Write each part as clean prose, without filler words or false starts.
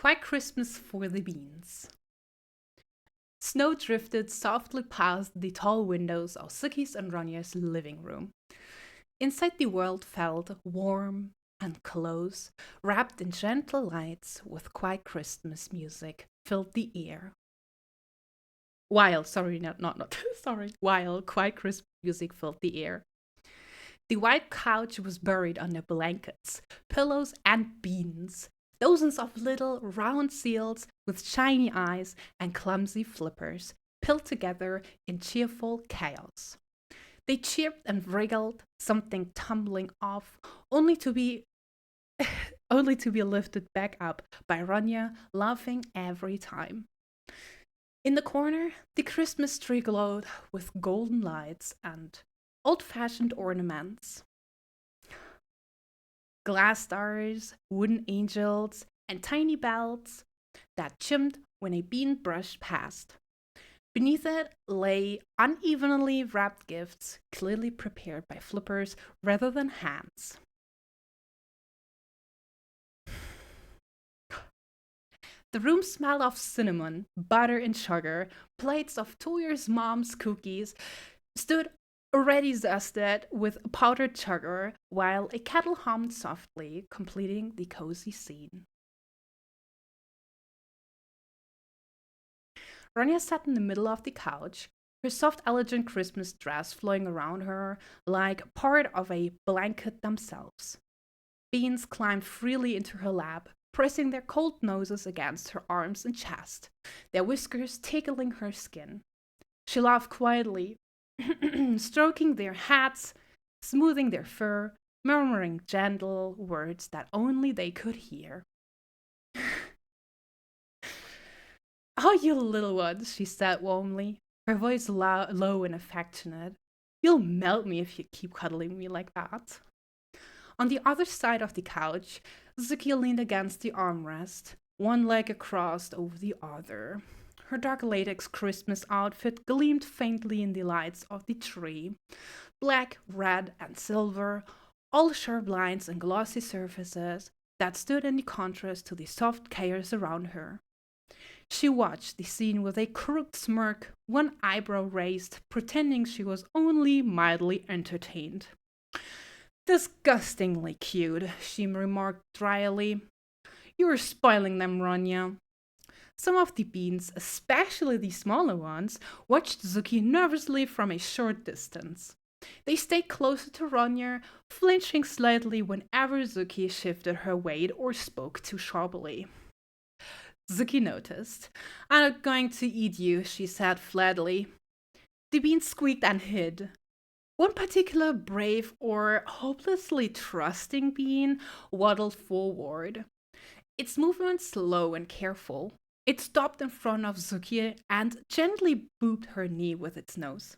Quiet Christmas for the beans. Snow drifted softly past the tall windows of Suki's and Ronya's living room. Inside the world felt warm and close, wrapped in gentle lights with quiet Christmas music filled the air. While quiet Christmas music filled the air. The white couch was buried under blankets, pillows, and beans. Dozens of little round seals with shiny eyes and clumsy flippers pilled together in cheerful chaos. They chirped and wriggled, something tumbling off, only to be only to be lifted back up by Ronya, laughing every time. In the corner, the Christmas tree glowed with golden lights and old-fashioned ornaments. Glass stars, wooden angels, and tiny bells that chimed when a bean brushed past. Beneath it lay unevenly wrapped gifts, clearly prepared by flippers rather than hands. The room smelled of cinnamon, butter, and sugar. Plates of Toyer's mom's cookies stood already zested with powdered sugar, while a kettle hummed softly, completing the cozy scene. Ronya sat in the middle of the couch, her soft, elegant Christmas dress flowing around her like part of a blanket themselves. Beans climbed freely into her lap, pressing their cold noses against her arms and chest, their whiskers tickling her skin. She laughed quietly, stroking their hats, smoothing their fur, murmuring gentle words that only they could hear. "Oh, you little ones," she said warmly, her voice low and affectionate. "You'll melt me if you keep cuddling me like that." On the other side of the couch, Zuki leaned against the armrest, one leg crossed over the other. Her dark latex Christmas outfit gleamed faintly in the lights of the tree. Black, red, and silver, all sharp lines and glossy surfaces that stood in contrast to the soft chaos around her. She watched the scene with a crooked smirk, one eyebrow raised, pretending she was only mildly entertained. "Disgustingly cute," she remarked dryly. "You're spoiling them, Ronya." Some of the beans, especially the smaller ones, watched Zuki nervously from a short distance. They stayed closer to Ronya, flinching slightly whenever Zuki shifted her weight or spoke too sharply. Zuki noticed. "I'm not going to eat you," she said flatly. The beans squeaked and hid. One particular brave or hopelessly trusting bean waddled forward, its movements slow and careful. It stopped in front of Zuki and gently booped her knee with its nose,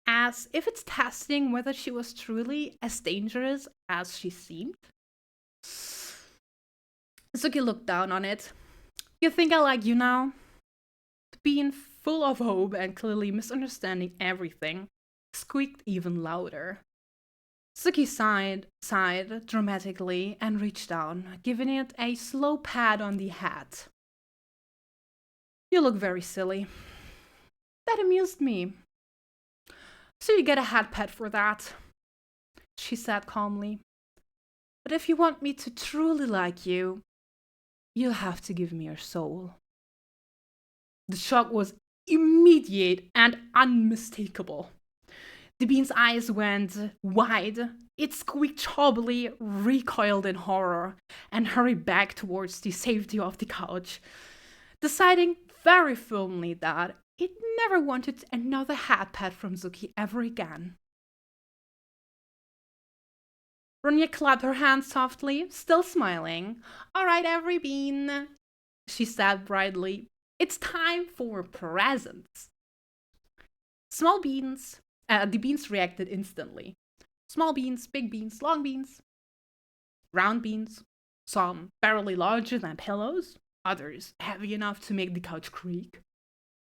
as if it's testing whether she was truly as dangerous as she seemed. Zuki looked down on it. "You think I like you now?" The bean, full of hope and clearly misunderstanding everything, squeaked even louder. Suki sighed dramatically and reached down, giving it a slow pat on the head. "You look very silly." "That amused me." "So you get a head pat for that," she said calmly. "But if you want me to truly like you, you'll have to give me your soul." The shock was immediate and unmistakable. The bean's eyes went wide. It squeaked sharply, recoiled in horror, and hurried back towards the safety of the couch, deciding very firmly that it never wanted another hat pat from Zuki ever again. Ronya clapped her hands softly, still smiling. "All right, every bean," she said brightly. "It's time for presents." Small beans. The beans reacted instantly. Small beans, big beans, long beans, round beans, some barely larger than pillows, others heavy enough to make the couch creak.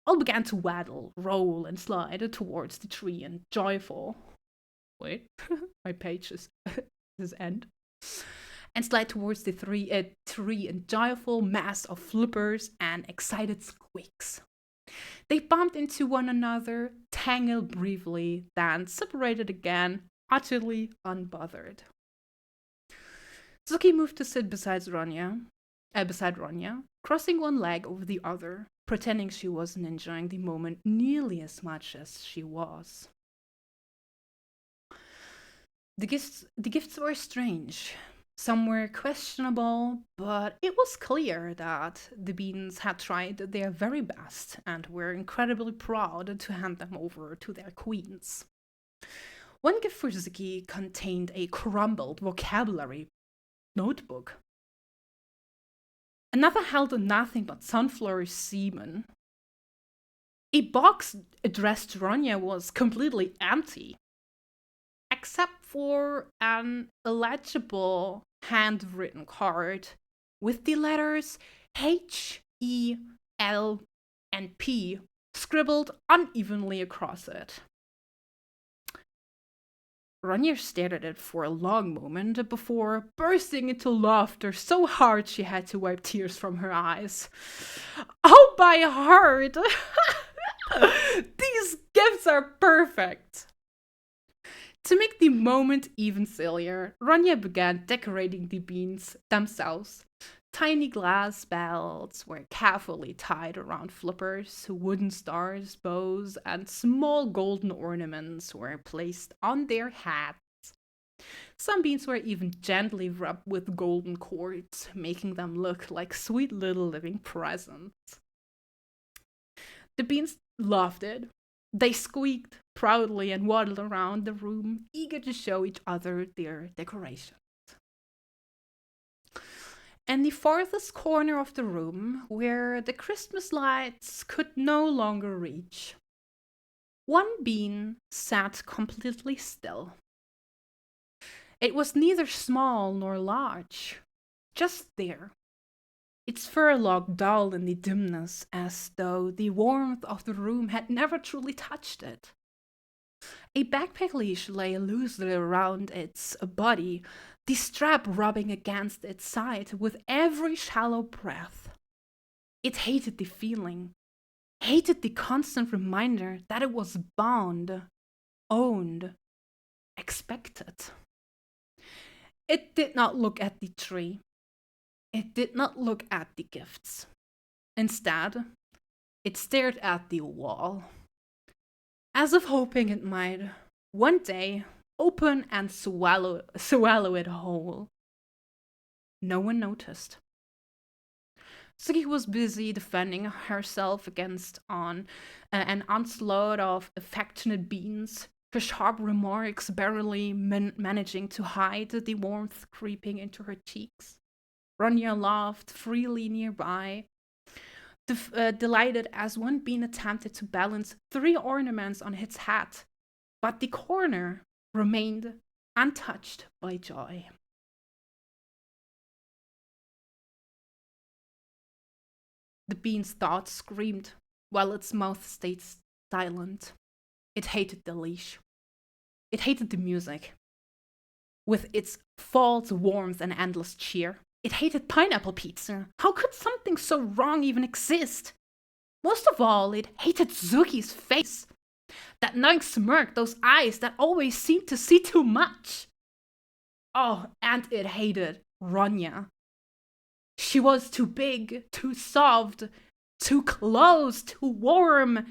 All began to waddle, roll, and slide towards the tree in joyful. Wait, my page is end. and slide towards the three in joyful mass of flippers and excited squeaks. They bumped into one another, tangled briefly, then separated again, utterly unbothered. Suki moved to sit beside Ronya, crossing one leg over the other, pretending she wasn't enjoying the moment nearly as much as she was. The gifts were strange. Some were questionable, but it was clear that the beans had tried their very best and were incredibly proud to hand them over to their queens. One gift for Ziki contained a crumbled vocabulary notebook. Another held nothing but sunflower semen. A box addressed to Ronya was completely empty, except for an illegible handwritten card with the letters H, E, L, and P scribbled unevenly across it. Ronya stared at it for a long moment before bursting into laughter so hard she had to wipe tears from her eyes. Oh, by heart! These gifts are perfect! To make the moment even sillier, Ronya began decorating the beans themselves. Tiny glass bells were carefully tied around flippers, wooden stars, bows, and small golden ornaments were placed on their hats. Some beans were even gently rubbed with golden cords, making them look like sweet little living presents. The beans loved it. They squeaked proudly and waddled around the room, eager to show each other their decorations. In the farthest corner of the room, where the Christmas lights could no longer reach, one bean sat completely still. It was neither small nor large, just there. Its fur looked dull in the dimness, as though the warmth of the room had never truly touched it. A backpack leash lay loosely around its body, the strap rubbing against its side with every shallow breath. It hated the feeling, hated the constant reminder that it was bound, owned, expected. It did not look at the tree. It did not look at the gifts. Instead, it stared at the wall, as if hoping it might, one day, open and swallow it whole. No one noticed. Suki was busy defending herself against an onslaught of affectionate beans, her sharp remarks barely managing to hide the warmth creeping into her cheeks. Ronya laughed freely nearby, delighted as one bean attempted to balance 3 ornaments on its hat, but the corner remained untouched by joy. The bean's thoughts screamed, while its mouth stayed silent. It hated the leash. It hated the music, with its false warmth and endless cheer. It hated pineapple pizza. How could something so wrong even exist? Most of all, it hated Zuki's face. That knowing smirk, those eyes that always seemed to see too much. Oh, and it hated Ronya. She was too big, too soft, too close, too warm.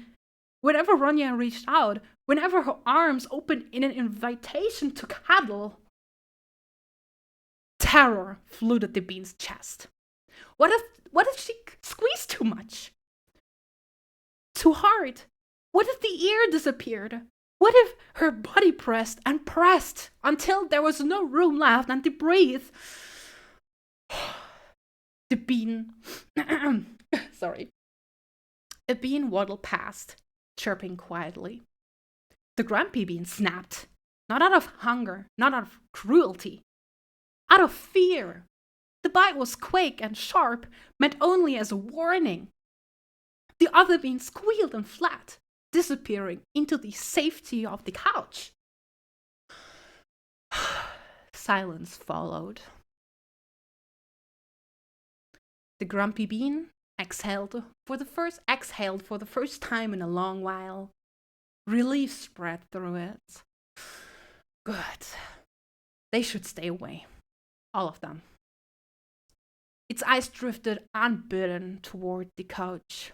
Whenever Ronya reached out, whenever her arms opened in an invitation to cuddle, terror flew at the bean's chest. What if she squeezed too much? Too hard? What if the ear disappeared? What if her body pressed and pressed until there was no room left and to breathe? The bean... Sorry. A bean waddled past, chirping quietly. The grumpy bean snapped, not out of hunger, not out of cruelty, out of fear. The bite was quick and sharp, meant only as a warning. The other bean squealed and fled, disappearing into the safety of the couch. Silence followed. The grumpy bean exhaled for the first time in a long while. Relief spread through it. Good. They should stay away. All of them. Its eyes drifted unbidden toward the couch.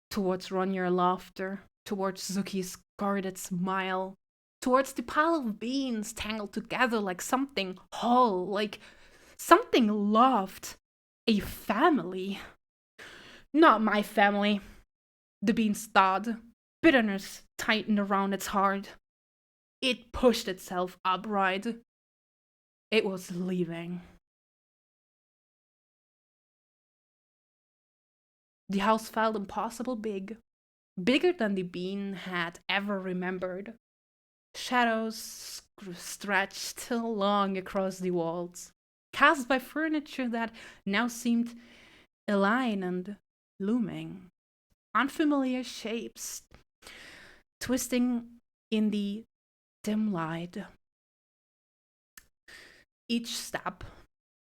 Towards Ronyar's laughter. Towards Zuki's guarded smile. Towards the pile of beans tangled together like something whole. Like something loved. A family. Not my family. The beans thought. Bitterness tightened around its heart. It pushed itself upright. It was leaving. The house felt impossible big. Bigger than the bean had ever remembered. Shadows stretched long across the walls, cast by furniture that now seemed alien and looming. Unfamiliar shapes twisting in the dim light. Each step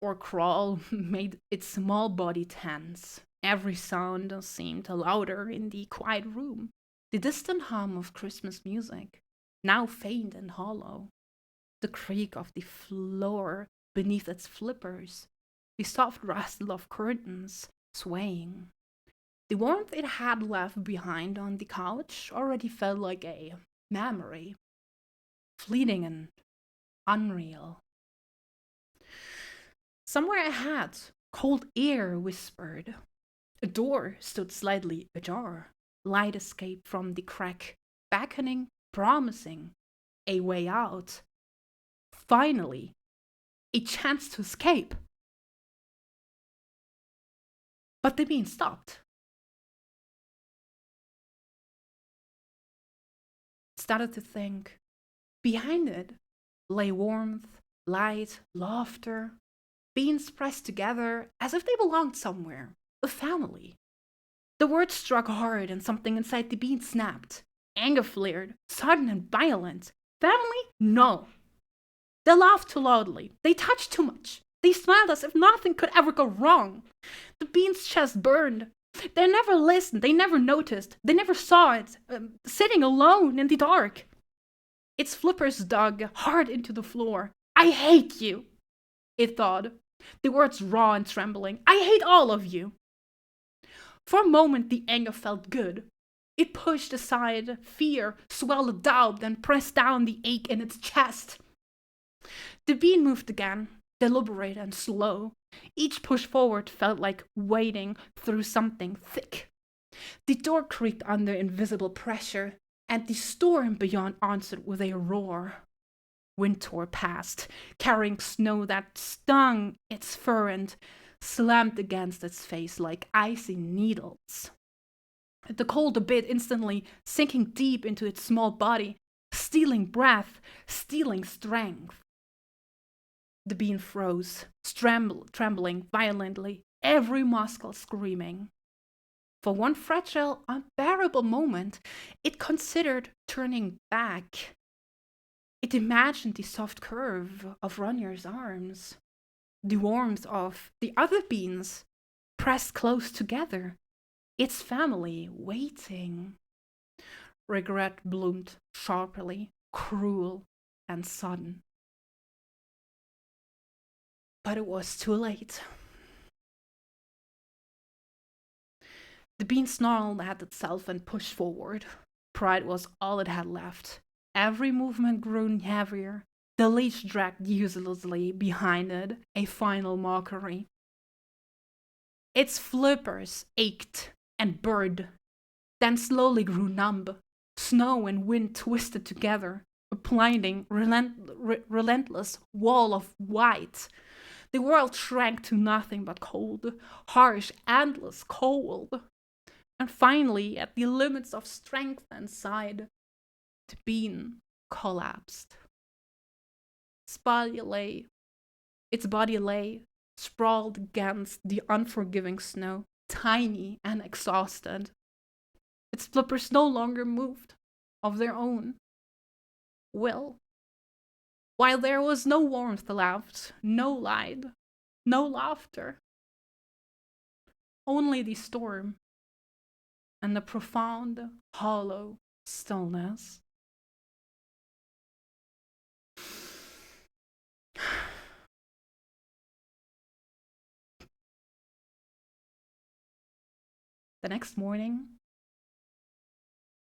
or crawl made its small body tense. Every sound seemed louder in the quiet room. The distant hum of Christmas music, now faint and hollow. The creak of the floor beneath its flippers. The soft rustle of curtains swaying. The warmth it had left behind on the couch already felt like a memory. Fleeting and unreal. Somewhere ahead, cold air whispered. A door stood slightly ajar. Light escaped from the crack, beckoning, promising a way out. Finally, a chance to escape. But the bean stopped. Started to think. Behind it lay warmth, light, laughter. Beans pressed together as if they belonged somewhere. A family. The word struck hard and something inside the bean snapped. Anger flared, sudden and violent. Family? No. They laughed too loudly. They touched too much. They smiled as if nothing could ever go wrong. The bean's chest burned. They never listened. They never noticed. They never saw it, sitting alone in the dark. Its flippers dug hard into the floor. I hate you, it thought. The words raw and trembling. I hate all of you. For a moment, the anger felt good. It pushed aside fear, swelled doubt, and pressed down the ache in its chest. The bean moved again, deliberate and slow. Each push forward felt like wading through something thick. The door creaked under invisible pressure, and the storm beyond answered with a roar. Wind tore past, carrying snow that stung its fur and slammed against its face like icy needles. The cold bit instantly sinking deep into its small body, stealing breath, stealing strength. The bean froze, trembling violently, every muscle screaming. For one fragile, unbearable moment, it considered turning back. It imagined the soft curve of Ronyar's arms, the warmth of the other beans pressed close together, its family waiting. Regret bloomed sharply, cruel and sudden. But it was too late. The bean snarled at itself and pushed forward. Pride was all it had left. Every movement grew heavier. The leash dragged uselessly behind it, a final mockery. Its flippers ached and burned, then slowly grew numb. Snow and wind twisted together, a blinding, relentless wall of white. The world shrank to nothing but cold, harsh, endless cold. And finally, at the limits of strength and side, the bean collapsed. Its body lay, sprawled against the unforgiving snow, tiny and exhausted. Its flippers no longer moved of their own will. While there was no warmth left, no light, no laughter, only the storm and the profound, hollow stillness. The next morning,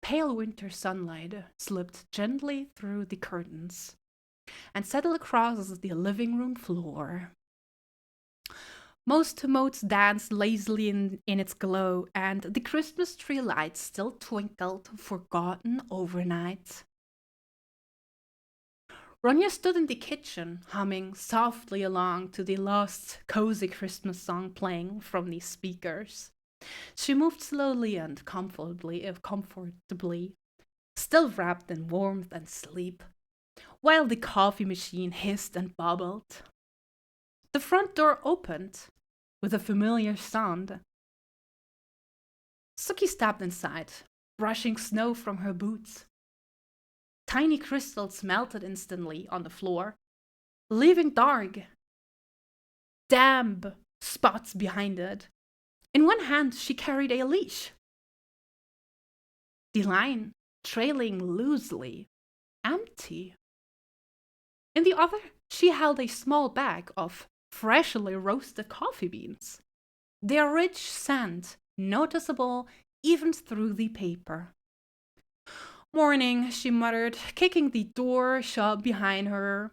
pale winter sunlight slipped gently through the curtains and settled across the living room floor. Most motes danced lazily in its glow, and the Christmas tree lights still twinkled, forgotten overnight. Ronya stood in the kitchen, humming softly along to the last cozy Christmas song playing from the speakers. She moved slowly and comfortably, still wrapped in warmth and sleep, while the coffee machine hissed and bubbled. The front door opened with a familiar sound. Suki stepped inside, brushing snow from her boots. Tiny crystals melted instantly on the floor, leaving dark, damp spots behind it. In one hand, she carried a leash, the line trailing loosely, empty. In the other, she held a small bag of freshly roasted coffee beans, their rich scent noticeable even through the paper. Morning, she muttered, kicking the door shut behind her.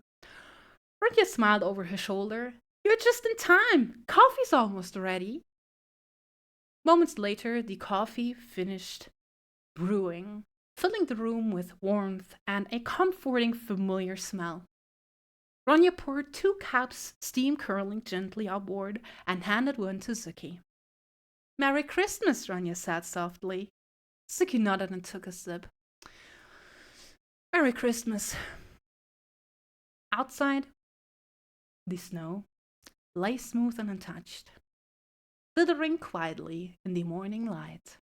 Ronya smiled over her shoulder. You're just in time. Coffee's almost ready. Moments later, the coffee finished brewing, filling the room with warmth and a comforting, familiar smell. Ronya poured 2 cups, steam curling gently upward, and handed one to Suki. Merry Christmas, Ronya said softly. Suki nodded and took a sip. Merry Christmas. Outside, the snow lay smooth and untouched, glittering quietly in the morning light.